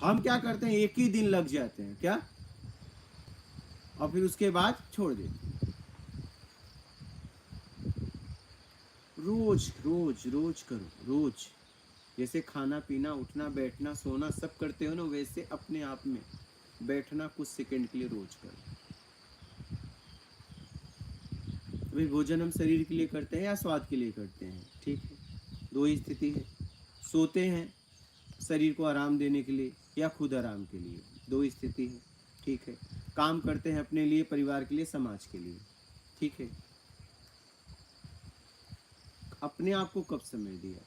हम क्या करते हैं, एक ही दिन लग जाते हैं क्या, और फिर उसके बाद छोड़ देते हैं। रोज रोज रोज करो, रोज। जैसे खाना पीना उठना बैठना सोना सब करते हो ना, वैसे अपने आप में बैठना कुछ सेकंड के लिए रोज करो। अभी भोजन हम शरीर के लिए करते हैं या स्वाद के लिए करते हैं, ठीक है, दो ही स्थिति है। सोते हैं शरीर को आराम देने के लिए या खुद आराम के लिए, दो ही स्थिति है, ठीक है। काम करते हैं अपने लिए, परिवार के लिए, समाज के लिए, ठीक है। अपने आप को कब समय दिया?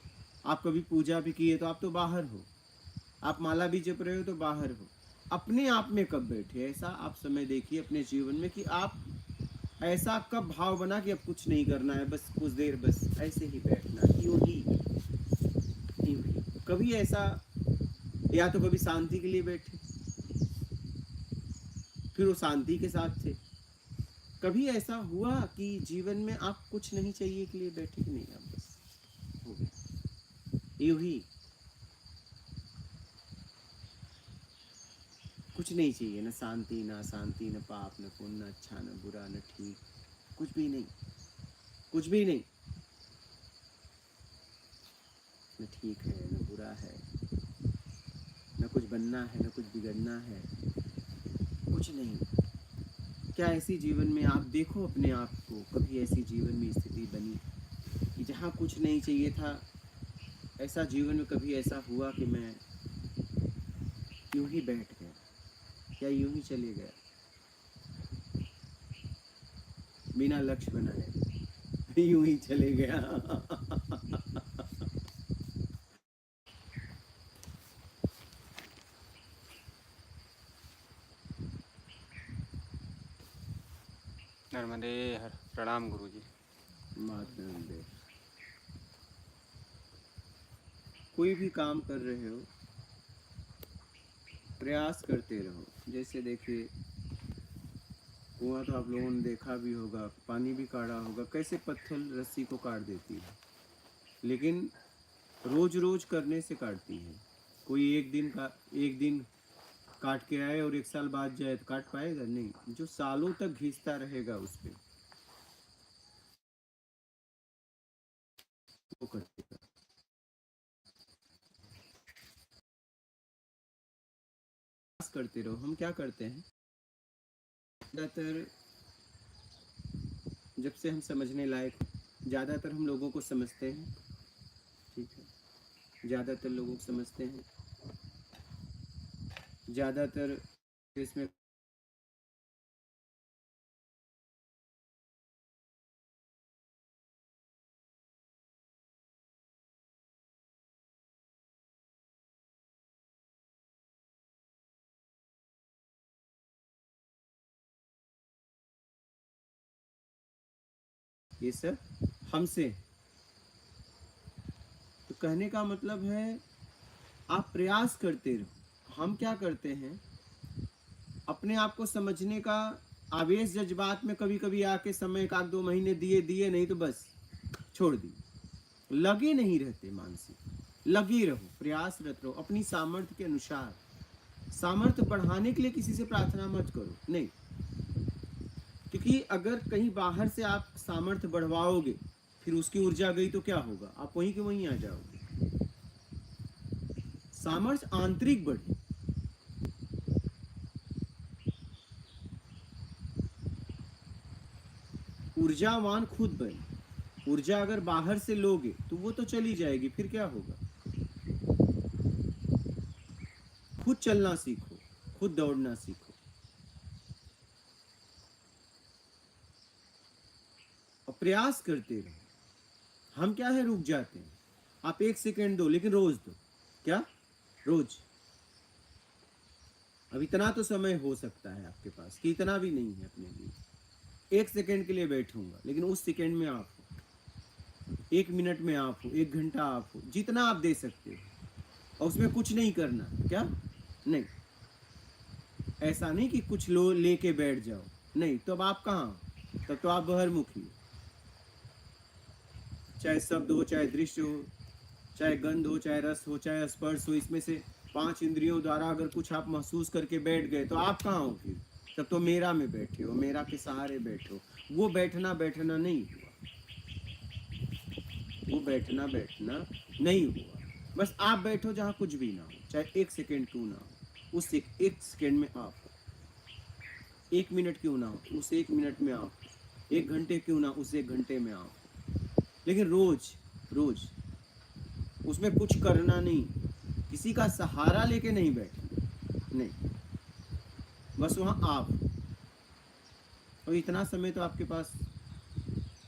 आप कभी पूजा भी किए तो आप तो बाहर हो, आप माला भी जप रहे हो तो बाहर हो। अपने आप में कब बैठे, ऐसा आप समय देखिए अपने जीवन में कि आप ऐसा कब भाव बना कि अब कुछ नहीं करना है, बस कुछ देर बस ऐसे ही बैठना, यूं ही यूं ही। कभी ऐसा, या तो कभी शांति के लिए बैठे, फिर वो शांति के साथ थे। कभी ऐसा हुआ कि जीवन में आप कुछ नहीं चाहिए के लिए बैठे कि नहीं, आप बस हो गया, यूं ही कुछ नहीं चाहिए, न शांति न शांति, न पाप न पुण्य, न अच्छा न बुरा न ठीक, कुछ भी नहीं, कुछ भी नहीं, न ठीक है न बुरा है, न कुछ बनना है न कुछ बिगड़ना है, कुछ नहीं। क्या ऐसी जीवन में आप देखो अपने आप को, कभी ऐसी जीवन में स्थिति बनी कि जहाँ कुछ नहीं चाहिए था? ऐसा जीवन में कभी ऐसा हुआ कि मैं यूं ही बैठ गया या यूं ही चले गया बिना लक्ष्य बनाए, यूं ही चले गया? नर्मदे हर। प्रणाम गुरुजी। महात्मा, कोई भी काम कर रहे हो प्रयास करते रहो। जैसे देखिए कुआं तो आप लोगों ने देखा भी होगा, पानी भी काढ़ा होगा, कैसे पत्थर रस्सी को काट देती है, लेकिन रोज रोज करने से काटती है। कोई एक दिन काट के आए और एक साल बाद जाए तो काट पाएगा नहीं। जो सालों तक घिसता रहेगा उस पर, वो करेगा। प्रयास करते रहो। हम क्या करते हैं ज़्यादातर, जब से हम समझने लायक, ज़्यादातर हम लोगों को समझते हैं, ठीक है, ज़्यादातर लोगों को समझते हैं, ज़्यादातर इसमें ये सब हमसे, तो कहने का मतलब है आप प्रयास करते रहो। हम क्या करते हैं, अपने आप को समझने का आवेश जज्बात में कभी कभी आके समय एक आध दो महीने दिए दिए, नहीं तो बस छोड़ दिए। लगे नहीं रहते, मानसिक लगे रहो, प्रयासरत रहो अपनी सामर्थ्य के अनुसार। सामर्थ्य बढ़ाने के लिए किसी से प्रार्थना मत करो, नहीं, क्योंकि अगर कहीं बाहर से आप सामर्थ्य बढ़वाओगे फिर उसकी ऊर्जा गई तो क्या होगा, आप वहीं के वहीं आ जाओगे। सामर्थ्य आंतरिक बढ़े, ऊर्जावान खुद बने। ऊर्जा अगर बाहर से लोगे तो वो तो चली जाएगी, फिर क्या होगा? खुद चलना सीखो, खुद दौड़ना सीखो, और प्रयास करते रहो। हम क्या है, रुक जाते हैं। आप एक सेकेंड दो, लेकिन रोज दो। क्या? रोज। अब इतना तो समय हो सकता है आपके पास कि इतना भी नहीं है अपने लिए। एक सेकेंड के लिए बैठूंगा, लेकिन उस सेकेंड में आप हो, एक मिनट में आप हो, एक घंटा आप हो, जितना आप दे सकते हो, और उसमें कुछ नहीं करना। क्या? नहीं, ऐसा नहीं कि कुछ लो लेके बैठ जाओ, नहीं, तब आप कहाँ हो? तब तो आप बहिर्मुखी हो। चाहे शब्द हो, चाहे दृश्य हो, चाहे गंध हो, चाहे रस हो, चाहे स्पर्श हो, इसमें से 5 इंद्रियों द्वारा अगर कुछ आप महसूस करके बैठ गए तो आप कहाँ हो फिर? तब तो मेरा में बैठे हो, मेरा के सहारे बैठे हो। वो बैठना बैठना नहीं हुआ, वो बैठना बैठना नहीं हुआ। बस आप बैठो जहाँ कुछ भी ना हो, चाहे 1 सेकेंड क्यों ना हो, उस 1 सेकेंड में आप हो। 1 मिनट क्यों ना हो, उस 1 मिनट में आप। 1 घंटे क्यों ना, उस 1 घंटे में आप। लेकिन रोज रोज उसमें कुछ करना नहीं, किसी का सहारा लेके नहीं बैठना, नहीं, बस वहाँ आप। और इतना समय तो आपके पास,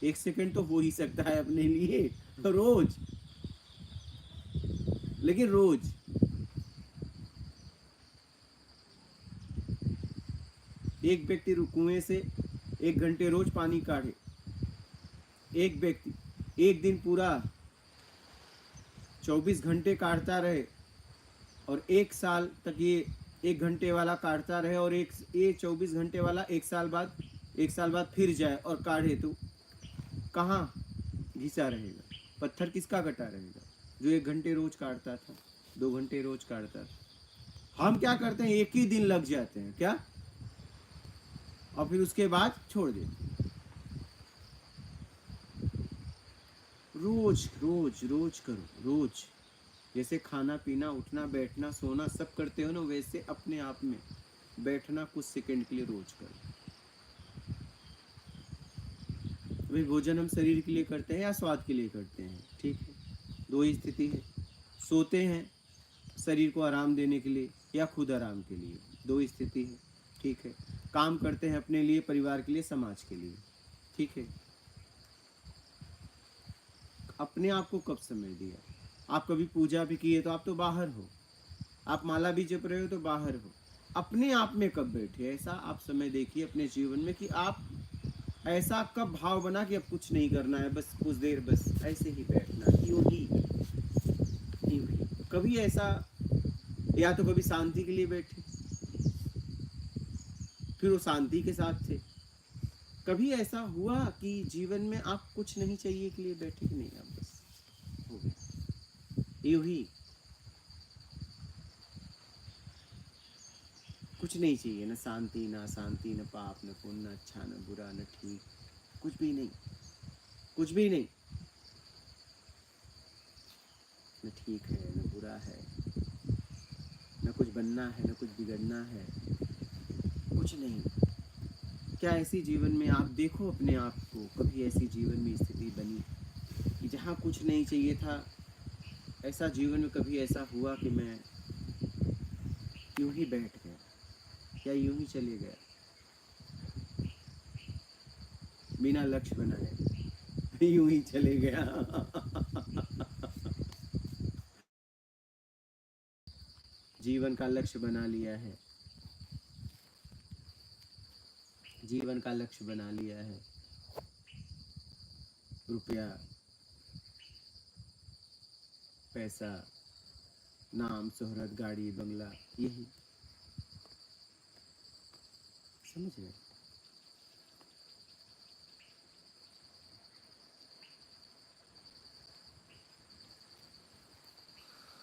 1 सेकेंड तो हो ही सकता है अपने लिए रोज, लेकिन रोज। एक व्यक्ति कुएं से 1 घंटे रोज पानी काढ़े, एक व्यक्ति एक दिन पूरा 24 घंटे काढ़ता रहे और 1 साल तक ये 1 घंटे वाला काढ़ता रहे, और ये 24 घंटे वाला 1 साल बाद फिर जाए और काढ़े, तो कहाँ घिसा रहेगा? पत्थर किसका कटा रहेगा? जो 1 घंटे रोज काटता था, 2 घंटे रोज काटता था। हम क्या करते हैं, 1 ही दिन लग जाते हैं क्या, और फिर उसके बाद छोड़ देते हैं। रोज रोज रोज करो, रोज। जैसे खाना पीना, उठना बैठना सोना सब करते हो ना, वैसे अपने आप में बैठना कुछ सेकंड के लिए रोज करो। भाई भोजन हम शरीर के लिए करते हैं या स्वाद के लिए करते हैं? ठीक है, 2 ही स्थिति है। सोते हैं शरीर को आराम देने के लिए या खुद आराम के लिए, 2 ही स्थिति है। ठीक है, काम करते हैं अपने लिए, परिवार के लिए, समाज के लिए। ठीक है, अपने आप को कब समय दिया? आप कभी पूजा भी किए तो आप तो बाहर हो, आप माला भी जप रहे हो तो बाहर हो। अपने आप में कब बैठे? ऐसा आप समय देखिए अपने जीवन में कि आप ऐसा कब भाव बना कि अब कुछ नहीं करना है, बस कुछ देर बस ऐसे ही बैठना, यूं ही कभी ऐसा? या तो कभी शांति के लिए बैठे, फिर वो शांति के साथ थे। कभी ऐसा हुआ कि जीवन में आप कुछ नहीं चाहिए के लिए बैठे कि नहीं, आप बस हो गए यूं ही, कुछ नहीं चाहिए, न शांति न शांति, न पाप न पुण्य, न अच्छा न बुरा न ठीक, कुछ भी नहीं, कुछ भी नहीं, न ठीक है न बुरा है, न कुछ बनना है न कुछ बिगड़ना है, कुछ नहीं। क्या ऐसी जीवन में आप देखो अपने आप को, कभी ऐसी जीवन में स्थिति बनी कि जहाँ कुछ नहीं चाहिए था? ऐसा जीवन में कभी ऐसा हुआ कि मैं यूं ही बैठ गया या यूं ही चले गया बिना लक्ष्य बनाए, यूं ही चले गया? जीवन का लक्ष्य बना लिया है, जीवन का लक्ष्य बना लिया है, रुपया पैसा नाम शोहरत गाड़ी बंगला, यही समझ गए?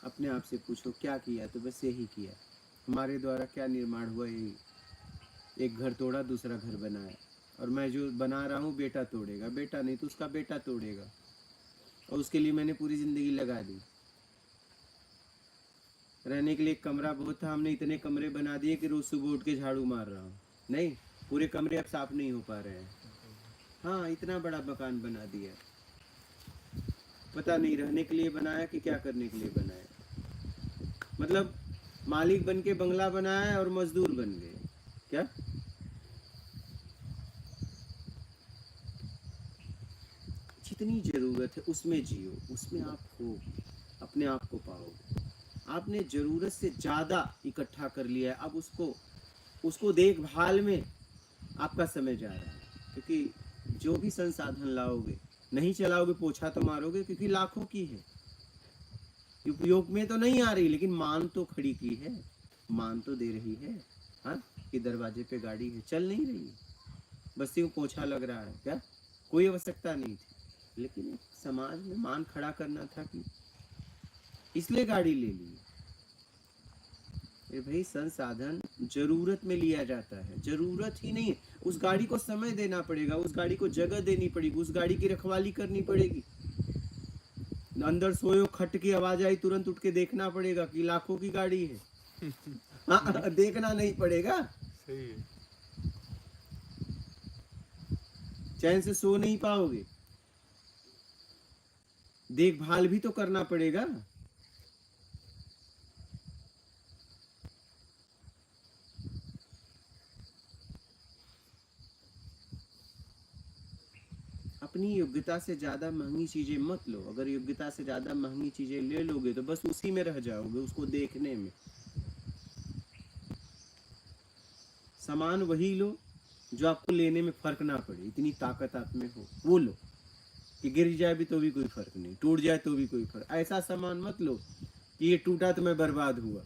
अपने आप से पूछो क्या किया, तो बस यही किया। हमारे द्वारा क्या निर्माण हुआ? यही, एक घर तोड़ा दूसरा घर बनाया, और मैं जो बना रहा हूँ बेटा तोड़ेगा, बेटा नहीं तो उसका बेटा तोड़ेगा, और उसके लिए मैंने पूरी जिंदगी लगा दी। रहने के लिए एक कमरा बहुत था, हमने इतने कमरे बना दिए कि रोज सुबह उठ के झाड़ू मार रहा हूँ, नहीं पूरे कमरे अब साफ नहीं हो पा रहे हैं। हाँ, इतना बड़ा मकान बना दिया, पता नहीं रहने के लिए बनाया कि क्या करने के लिए बनाया। मतलब मालिक बन के बंगला बनाया और मजदूर बन गए क्या? जितनी जरूरत है उसमें जियो, उसमें आप हो, अपने आप को पाओ। आपने जरूरत से ज्यादा इकट्ठा कर लिया है, अब उसको उसको देखभाल में आपका समय जा रहा है। क्योंकि जो भी संसाधन लाओगे, नहीं चलाओगे, पोछा तो मारोगे, क्योंकि लाखों की है, उपयोग में तो नहीं आ रही, लेकिन मान तो खड़ी की है, मान तो दे रही है। हाँ, कि दरवाजे पे गाड़ी है, चल नहीं रही, बस यूं पोछा लग रहा है क्या? कोई आवश्यकता नहीं थी, लेकिन समाज में मान खड़ा करना था कि इसलिए गाड़ी ले ली। ये भाई संसाधन जरूरत में लिया जाता है, जरूरत ही नहीं है। उस गाड़ी को समय देना पड़ेगा, उस गाड़ी को जगह देनी पड़ेगी, उस गाड़ी की रखवाली करनी पड़ेगी। अंदर सोयो, खट की आवाज आई, तुरंत उठ के देखना पड़ेगा कि लाखों की गाड़ी है। हाँ, देखना नहीं पड़ेगा, सही है। चैन से सो नहीं पाओगे, देखभाल भी तो करना पड़ेगा। अपनी योग्यता से ज्यादा महंगी चीजें मत लो। अगर योग्यता से ज्यादा महंगी चीजें ले लोगे तो बस उसी में रह जाओगे, उसको देखने में। सामान वही लो जो आपको लेने में फर्क ना पड़े, इतनी ताकत आप में हो, वो लो कि गिर जाए भी तो भी कोई फर्क नहीं, टूट जाए तो भी कोई फर्क। ऐसा सामान मत लो कि ये टूटा तो मैं बर्बाद हुआ।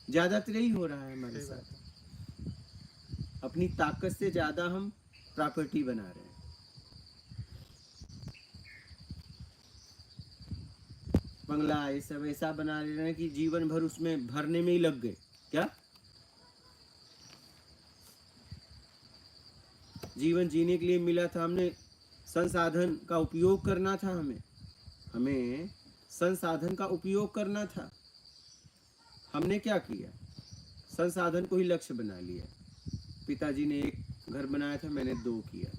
ज्यादातर यही हो रहा है हमारे सही बात साथ। अपनी ताकत से ज्यादा हम प्रॉपर्टी बना रहे हैं। बंगला ये सब ऐसा बना रहे हैं कि जीवन भर उसमें भरने में ही लग गए। क्या जीवन जीने के लिए मिला था, हमने संसाधन का उपयोग करना था। हमें संसाधन का उपयोग करना था। हमने क्या किया, संसाधन को ही लक्ष्य बना लिया। पिताजी ने एक घर बनाया था, मैंने 2 किया,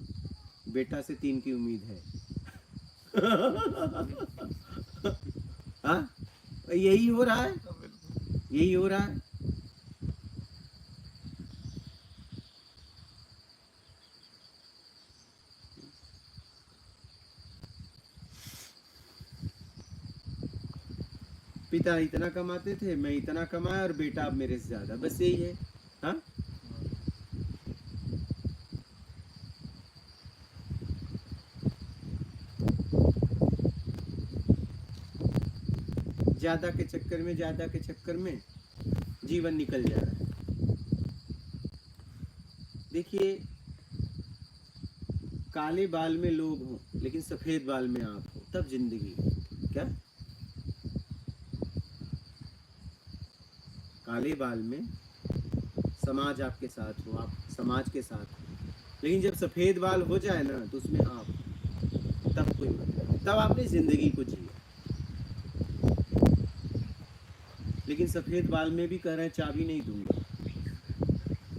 बेटा से 3 की उम्मीद है। हाँ, यही हो रहा है, यही हो रहा है। पिता इतना कमाते थे, मैं इतना कमाया, और बेटा अब मेरे से ज्यादा, बस यही है। हाँ, ज्यादा के चक्कर में जीवन निकल जा रहा है। देखिए, काले बाल में लोग हो लेकिन सफेद बाल में आप हो, तब जिंदगी है। क्या काले बाल में समाज आपके साथ हो, आप समाज के साथ हो, लेकिन जब सफेद बाल हो जाए ना तो उसमें आप, तब कोई मतलब नहीं, तब आपने जिंदगी को जिया। लेकिन सफेद बाल में भी कह रहे हैं चाबी नहीं दूंगा,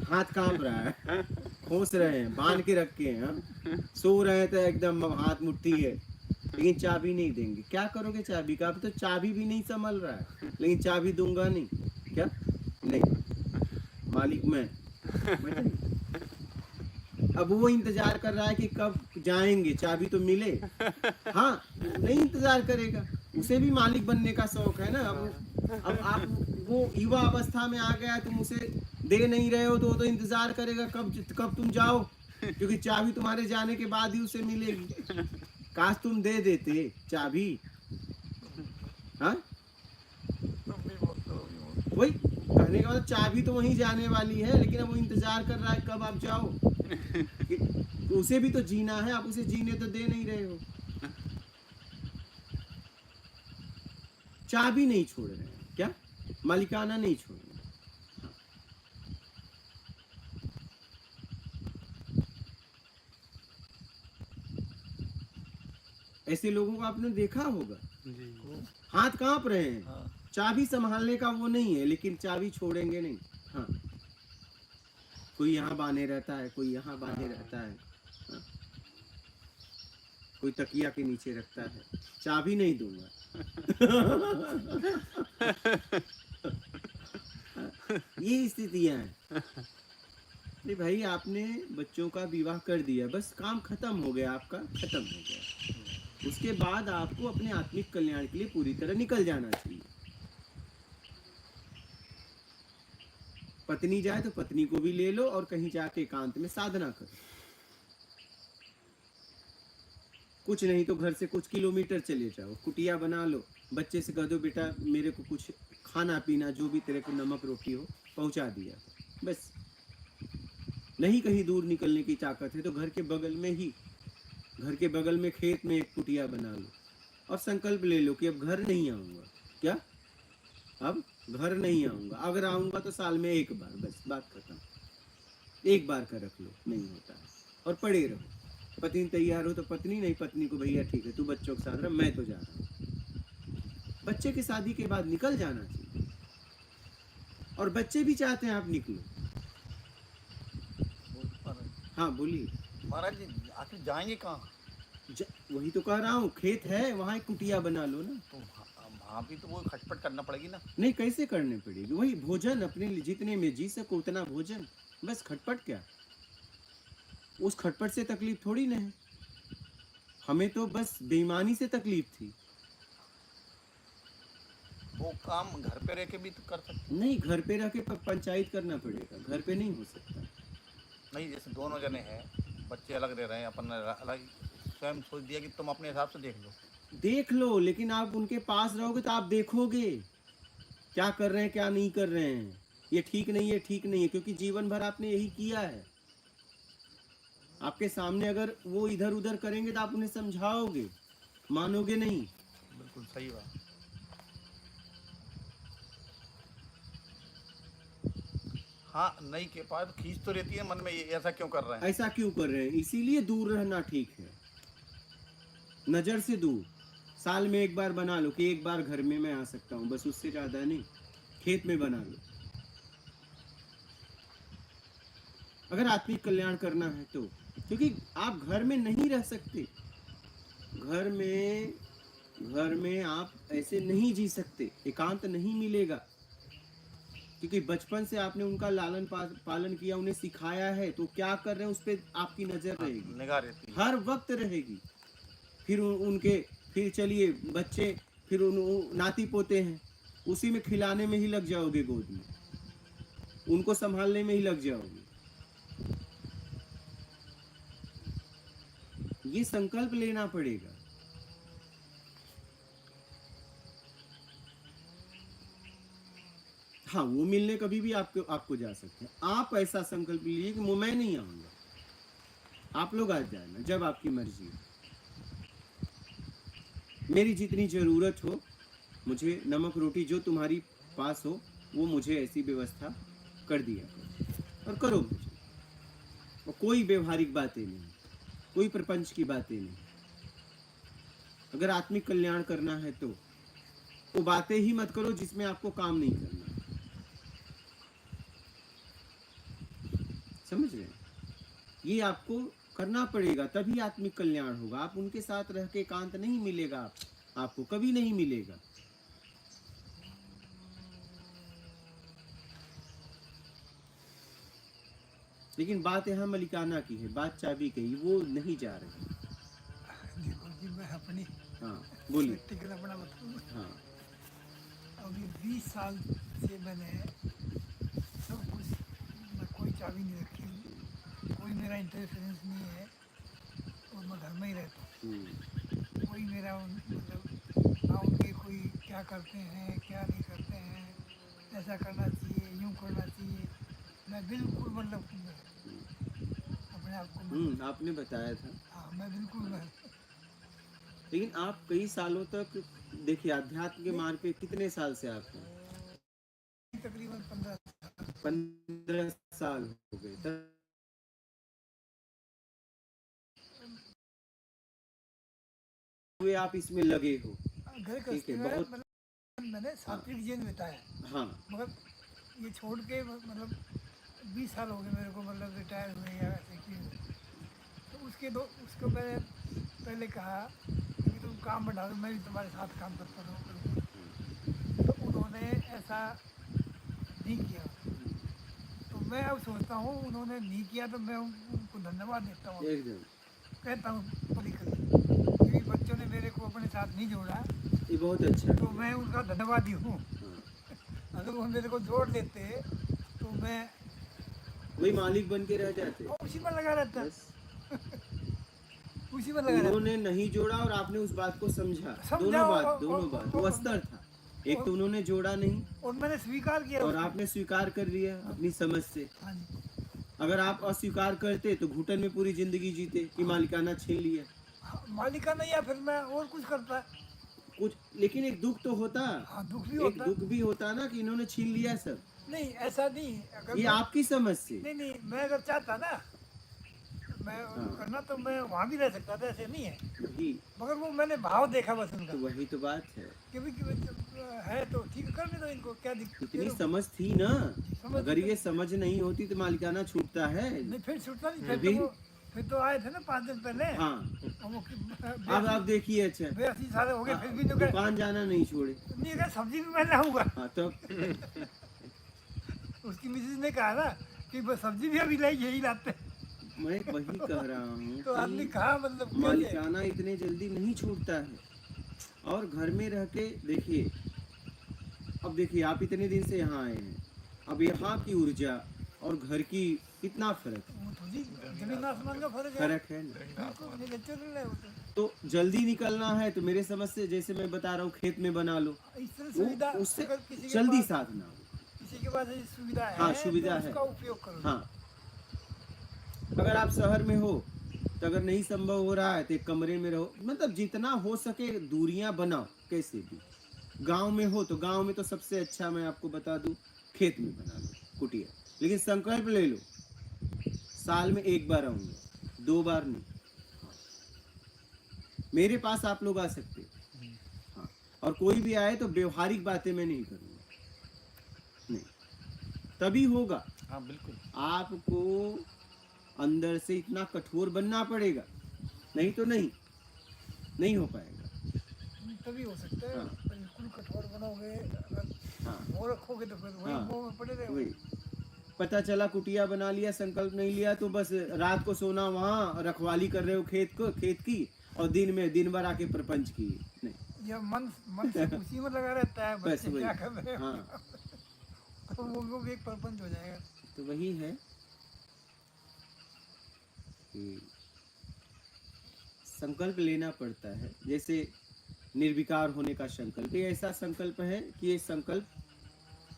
हाथ कांप रहा है, खोस रहे हैं, बांध के रखे हैं, सो रहे हैं तो एकदम हाथ मुट्ठी है, लेकिन चाबी नहीं देंगे। क्या करोगे चाबी का? अब तो चाबी भी नहीं संभल रहा है, लेकिन चाबी दूंगा नहीं। क्या नहीं, मालिक मैं। अब वो इंतजार कर रहा है कि कब जाएंगे, चाबी तो मिले। हाँ, नहीं इंतजार करेगा, उसे भी मालिक बनने का शौक है ना। अब आप वो युवा अवस्था में आ गया, तुम उसे दे नहीं रहे हो तो वो तो इंतजार करेगा कब तुम जाओ, क्योंकि चाबी तुम्हारे जाने के बाद ही उसे मिलेगी। काश तुम दे देते चाबी। हाँ, वही कहने का मतलब, चाबी तो वहीं जाने वाली है, लेकिन अब वो इंतजार कर रहा है कब आप जाओ। तो उसे भी तो जीना है, आप उसे जीने तो दे नहीं रहे हो। चाबी नहीं छोड़ रहे हैं, क्या मालिकाना नहीं छोड़ रहे। ऐसे लोगों को आपने देखा होगा, हाथ कांप रहे हैं। हाँ। चाबी संभालने का वो नहीं है, लेकिन चाबी छोड़ेंगे नहीं। हाँ, कोई यहाँ बांधे रहता है, कोई यहाँ बांधे रहता है। हाँ। कोई तकिया के नीचे रखता है, चाबी नहीं दूंगा। ये स्थितियां हैं। अरे भाई, आपने बच्चों का विवाह कर दिया, बस काम खत्म हो गया, आपका खत्म हो गया। उसके बाद आपको अपने आत्मिक कल्याण के लिए पूरी तरह निकल जाना चाहिए। पत्नी जाए तो पत्नी को भी ले लो और कहीं जाके एकांत में साधना करो। कुछ नहीं तो घर से कुछ किलोमीटर चले जाओ, कुटिया बना लो, बच्चे से कह दो बेटा मेरे को कुछ खाना पीना जो भी तेरे को नमक रोटी हो पहुंचा दिया। बस नहीं कहीं दूर निकलने की ताकत है तो घर के बगल में खेत में एक कुटिया बना लो और संकल्प ले लो कि अब घर नहीं आऊंगा। क्या अब घर नहीं आऊंगा, अगर आऊंगा तो साल में एक बार, बस बात खत्म। एक बार का रख लो, नहीं होता है। और पड़े रहो। पत्नी तैयार हो तो पत्नी, नहीं पत्नी को भैया ठीक है तू बच्चों के साथ रह, मैं तो जा रहा हूँ। बच्चे की शादी के बाद निकल जाना चाहिए, और बच्चे भी चाहते हैं आप निकलो। हाँ बोलिए। महाराज जी आखिर जाएंगे कहाँ? वही तो कह रहा हूँ, खेत है वहाँ एक कुटिया बना लो ना। तो वहाँ भी तो वो खटपट करना पड़ेगी ना। नहीं, कैसे करनी पड़ेगी? वही भोजन, अपने लिए जितने में जी सको उतना भोजन, बस। खटपट क्या? उस खटपट से तकलीफ थोड़ी ना है, हमें तो बस बेईमानी से तकलीफ थी। वो काम घर पे रह के भी तो कर सकते। नहीं, घर पे रह के पंचायत करना पड़ेगा, घर पे नहीं हो सकता। नहीं, जैसे दोनों जने हैं, बच्चे अलग रह रहे हैं, अपन अलग, स्वयं सोच दिया कि तुम अपने हिसाब से देख लो। देख लो, लेकिन आप उनके पास रहोगे तो आप देखोगे क्या कर रहे हैं क्या नहीं कर रहे हैं, ये ठीक नहीं है, ठीक नहीं है, क्योंकि जीवन भर आपने यही किया है। आपके सामने अगर वो इधर उधर करेंगे तो आप उन्हें समझाओगे, मानोगे नहीं। बिल्कुल सही बात। हाँ, नहीं के पास खींच तो रहती है मन में, ये ऐसा क्यों कर रहे हैं, ऐसा क्यों कर रहे हैं, इसीलिए दूर रहना ठीक है, नजर से दूर। साल में एक बार बना लो कि एक बार घर में मैं आ सकता हूँ, बस, उससे ज्यादा नहीं। खेत में बना लो, अगर आत्मिक कल्याण करना है तो, क्योंकि आप घर में नहीं रह सकते। घर में आप ऐसे नहीं जी सकते, एकांत नहीं मिलेगा, क्योंकि बचपन से आपने उनका लालन पालन किया, उन्हें सिखाया है, तो क्या कर रहे हैं उस पर आपकी नजर रहेगी, निगाह रहती है, हर वक्त रहेगी। फिर उनके, फिर चलिए बच्चे, फिर नाती पोते हैं, उसी में खिलाने में ही लग जाओगे, गोद में उनको संभालने में ही लग जाओगे। ये संकल्प लेना पड़ेगा। हाँ, वो मिलने कभी भी आपको जा सकते हैं। आप ऐसा संकल्प लीजिए कि मैं नहीं आऊंगा, आप लोग आ जाना जब आपकी मर्जी हो। मेरी जितनी जरूरत हो, मुझे नमक रोटी जो तुम्हारी पास हो वो मुझे ऐसी व्यवस्था कर दिया करो, और करो मुझे। और कोई व्यवहारिक बातें नहीं, कोई प्रपंच की बातें नहीं। अगर आत्मिक कल्याण करना है तो वो बातें ही मत करो जिसमें आपको काम नहीं करना। समझ रहे हैं? ये आपको करना पड़ेगा, तभी आत्मिक कल्याण होगा। आप उनके साथ रह के एकांत नहीं मिलेगा, आपको कभी नहीं मिलेगा। लेकिन बात यहाँ मलिकाना की है, बात चाबी की, वो नहीं जा रही। देखो जी, मैं अपनी हाँ बोलिए। टिकट अपना बताऊँ। हाँ, अभी 20 साल से मैंने सब कुछ, मैं कोई चाबी नहीं रखी, कोई मेरा इंटरफेरेंस नहीं है, और मैं घर में ही रहता हूँ। कोई मेरा मतलब ना उनके कोई क्या करते हैं क्या नहीं करते हैं, ऐसा करना चाहिए यूँ करना चाहिए, मैं बिल्कुल मतलब अपने आप को आपने बताया था। हाँ, मैं बिल्कुल लेकिन आप कई सालों तक, देखिए अध्यात्म के मार्ग पे कितने साल से आप हैं? तकरीबन 15 साल हो गए। हुए आप इसमें लगे हो, घर ठीक है, का बहुत। मतलब मैंने सात्विक जीवन बिताया, हाँ, मगर ये छोड़ के मतलब 20 साल हो गए मेरे को, मतलब रिटायर हुए या ऐसे किए। तो उसको मैंने पहले कहा कि तुम काम बढ़ा दो, मैं भी तुम्हारे साथ काम करता रहूँ। तो उन्होंने ऐसा नहीं किया। तो मैं अब सोचता हूँ उन्होंने नहीं किया तो मैं उनको धन्यवाद देता हूँ, एकदम। कहता हूँ क्योंकि बच्चों ने मेरे को अपने साथ नहीं जोड़ा, ये बहुत अच्छा तो मैं उनका धन्यवादी हूँ। हाँ। अगर वो मेरे को जोड़ देते तो मैं वही मालिक बन के रह जाते, उसी में लगा रहता, बस। उसी में लगा रहता। उन्होंने नहीं जोड़ा और आपने उस बात को समझा। समझा दोनों बात वो अस्तर था। एक तो उन्होंने जोड़ा नहीं, और मैंने स्वीकार किया, और आपने स्वीकार कर लिया अपनी समझ से। हाँ जी। अगर आप अस्वीकार करते तो घुटन में पूरी जिंदगी जीते कि मालिकाना छीन लिया। मालिकाना, या फिर मैं और कुछ करता। कुछ, लेकिन एक दुख तो होता, हाँ दुख भी एक होता। दुख भी होता ना कि इन्होंने छीन लिया सब। नहीं ऐसा नहीं, अगर ये आपकी समझ से। नहीं नहीं, मैं अगर चाहता ना, मैं हाँ। करना तो मैं वहाँ भी रह सकता था, ऐसे नहीं है, वही मगर वो मैंने भाव देखा बस उनका तो, वही तो बात है। कि भाई है तो ठीक, करने दो इनको, क्या दिक्कत। इतनी समझ थी ना, समझ अगर तो ये समझ नहीं होती तो मालिकाना छूटता है। नहीं, फिर छूटता नहीं, फिर अभी? तो वो फिर तो आए थे ना 5 दिन पहले। हाँ, और वो अब आप देखिए, अच्छा 82 साल हो गए, फिर भी जो दुकान जाना नहीं छोड़े। नहीं अगर सब्जी भी मैं लाऊंगा। हाँ तब उसकी मिसेज ने कहा ना कि बस सब्जी भी अभी लाई, यही लाते हैं। मैं वही कह रहा हूँ तो आदमी कि कहाँ मतलब कैसे? मालिकाना इतने जल्दी नहीं छूटता है। और घर में रह के देखिए, अब देखिए आप इतने दिन से यहाँ आए हैं, अब यहाँ की ऊर्जा और घर की कितना फर्क वो तो जी जमीन आसमान का फर्क है। फर्क है ना। बिल्कुल, ये नेचुरल है वो तो जल्दी निकलना है तो मेरे समझ से, जैसे मैं बता रहा हूँ, खेत में बना लो, तो। इस तरह सुविधा उससे अगर किसी के जल्दी पास, साधना हो। किसी के पास ऐसी सुविधा है, हाँ, सुविधा तो है। उसका उपयोग करो। हाँ, अगर आप शहर में हो तो अगर नहीं संभव हो रहा है तो एक कमरे में रहो, मतलब जितना हो सके दूरियां बनाओ कैसे भी। गांव में हो तो गांव में तो सबसे अच्छा मैं आपको बता दूं, खेत में बना लो कुटिया, लेकिन संकल्प ले लो साल में 1 बार आऊंगा, 2 बार नहीं। मेरे पास आप लोग आ सकते हो। हाँ, और कोई भी आए तो व्यवहारिक बातें मैं नहीं करूंगा, नहीं, तभी होगा। हाँ बिल्कुल। आपको अंदर से इतना कठोर बनना पड़ेगा, नहीं तो नहीं हो पाएगा। तभी हो सकता है। हाँ। बिल्कुल कठोर बनोगे, अगर हाँ, वो रखोगे तो फिर वही हाँ। मोह में पड़े रहोगे। वही पता चला कुटिया बना लिया, संकल्प नहीं लिया, तो बस रात को सोना वहाँ, रखवाली कर रहे हो खेत की, और दिन भर आके प्रपंच की। नहीं, या मन से उसी में लगा रहता है, बस बच्चे वही। क्या कर रहे हैं। हाँ, तो वो भी एक प्रपंच हो जाएगा। तो वही है कि संकल्प लेना पड़ता है। जैसे निर्विकार होने का संकल्प, ये ऐसा संकल्प है कि ये संकल्प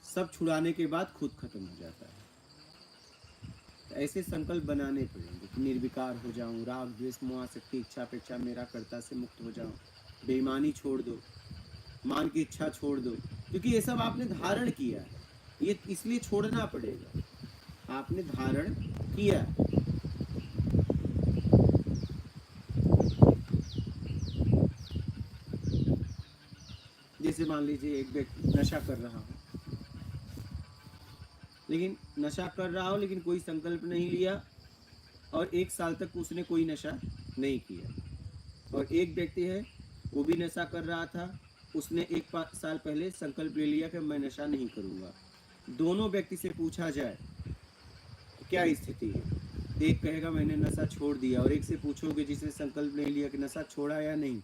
सब छुड़ाने के बाद खुद खत्म हो जाता है। तो ऐसे संकल्प बनाने पड़ेंगे कि निर्विकार हो जाऊं, राग द्वेष मोह आसक्ति इच्छा अपेक्षा मेरा कर्ता से मुक्त हो जाऊं, बेईमानी छोड़ दो, मान की इच्छा छोड़ दो, क्योंकि ये सब आपने धारण किया है, ये इसलिए छोड़ना पड़ेगा। आपने धारण किया। जैसे मान लीजिए एक व्यक्ति नशा कर रहा हो, लेकिन कोई संकल्प नहीं लिया और 1 साल तक उसने कोई नशा नहीं किया। और एक व्यक्ति है, वो भी नशा कर रहा था, उसने 1 साल पहले संकल्प ले लिया कि मैं नशा नहीं करूँगा। दोनों व्यक्ति से पूछा जाए क्या स्थिति है, एक कहेगा मैंने नशा छोड़ दिया, और एक से पूछोगे जिसने संकल्प ले लिया कि नशा छोड़ा या नहीं,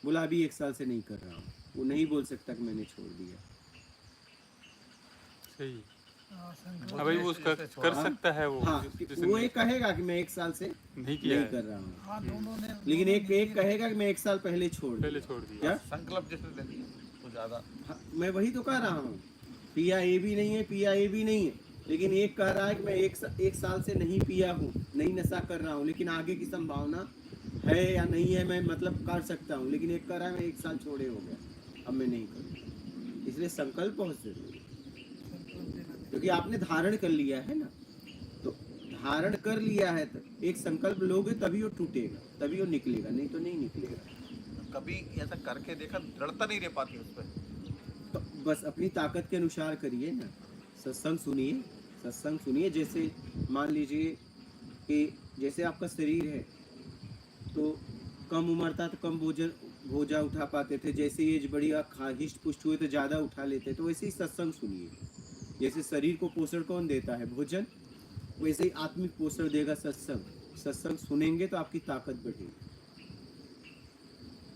बोला अभी 1 साल से नहीं कर रहा हूँ, वो नहीं बोल सकता कि मैंने छोड़ दिया। सही। हाँ, संकल्प हाँ भाई, वो उसका कर सकता है वो। हाँ, जिसने वो एक कहेगा कि मैं 1 साल से नहीं किया नहीं है, कर रहा हूँ, हाँ, दोनों ने लेकिन दोनों एक ने कहेगा कि मैं 1 साल पहले छोड़ पहले दिया। छोड़ दिया। क्या? संकल्प जैसे ले लिया तो ज़्यादा। हाँ, मैं वही तो कह रहा हूँ, पिया ये भी नहीं है, पिया ये भी नहीं है, लेकिन एक कह रहा है कि मैं एक साल से नहीं पिया हूँ, नहीं नशा कर रहा हूँ, लेकिन आगे की संभावना है या नहीं है, मैं मतलब कर सकता हूँ, लेकिन एक कह रहा है मैं 1 साल छोड़े हो गया, अब मैं नहीं करूँगा। इसलिए संकल्प बहुत जरूरी है, क्योंकि आपने धारण कर लिया है ना, तो धारण कर लिया है तो एक संकल्प लोगे तभी वो टूटेगा, तभी वो निकलेगा, नहीं तो नहीं निकलेगा। कभी ऐसा करके देखा, दृढ़ता नहीं रह पाती उस पर। तो बस अपनी ताकत के अनुसार करिए ना, सत्संग सुनिए। जैसे मान लीजिए कि जैसे आपका शरीर है तो कम उम्र था तो कम बोझा उठा पाते थे, जैसे एज बढ़ी हिष्ट पुष्ट हुए तो ज़्यादा उठा लेते, तो वैसे ही सत्संग सुनिए। जैसे शरीर को पोषण कौन देता है? भोजन, वैसे ही आत्मिक पोषण देगा सत्संग सुनेंगे तो आपकी ताकत बढ़ेगी।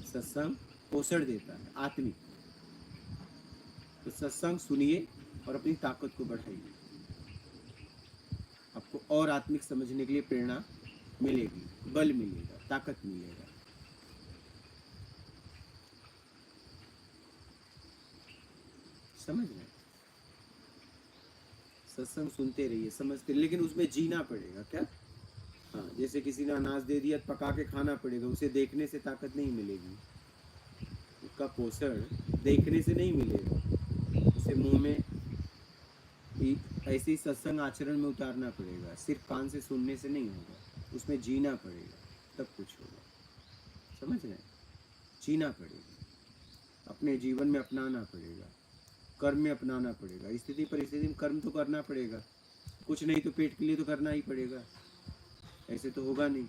सत्संग पोषण देता है आत्मिक, तो सत्संग सुनिए और अपनी ताकत को बढ़ाइए, आपको और आत्मिक समझने के लिए प्रेरणा मिलेगी, बल मिलेगा, ताकत मिलेगा। समझ रहे? सत्संग सुनते रहिए, समझते, लेकिन उसमें जीना पड़ेगा। क्या? हाँ, जैसे किसी ने अनाज दे दिया, पका के खाना पड़ेगा, उसे देखने से ताकत नहीं मिलेगी। का पोषण देखने से नहीं मिलेगा, उसे मुंह में ऐसे ही सत्संग आचरण में उतारना पड़ेगा। सिर्फ कान से सुनने से नहीं होगा, उसमें जीना पड़ेगा, तब कुछ होगा। समझ रहे हैं? जीना पड़ेगा, अपने जीवन में अपनाना पड़ेगा, कर्म में अपनाना पड़ेगा। स्थिति परिस्थिति में कर्म तो करना पड़ेगा, कुछ नहीं तो पेट के लिए तो करना ही पड़ेगा, ऐसे तो होगा नहीं।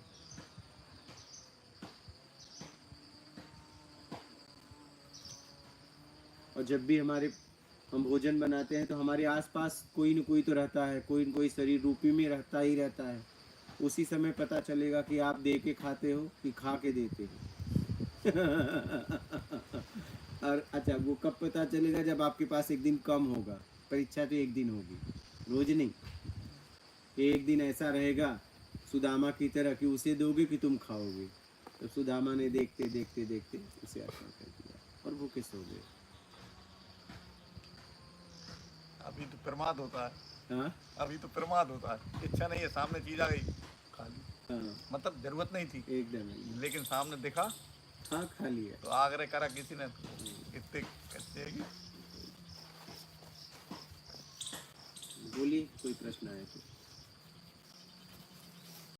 और जब भी हम भोजन बनाते हैं तो हमारे आसपास कोई न कोई तो रहता है, कोई न कोई शरीर रूपी में रहता ही रहता है। उसी समय पता चलेगा कि आप दे के खाते हो कि खा के देते हो। और अच्छा, वो कब पता चलेगा? जब आपके पास एक दिन कम होगा। परीक्षा तो एक दिन होगी, रोज नहीं। एक दिन ऐसा रहेगा सुदामा की तरह कि उसे दोगे कि तुम खाओगे। तो सुदामा ने देखते देखते देखते उसे अर्पण कर दिया और भूखे सो गए। अभी तो प्रमाद होता है, हाँ अभी तो प्रमाद होता है। इच्छा नहीं है, सामने चीज आ गई, खा ली। हाँ, मतलब जरूरत नहीं थी, एकदम लेकिन सामने दिखा हाँ, खा लिया। तो आग्रह करा किसी ने, इतने कच्चे हैं कि बोलिए, कोई प्रश्न आए तो।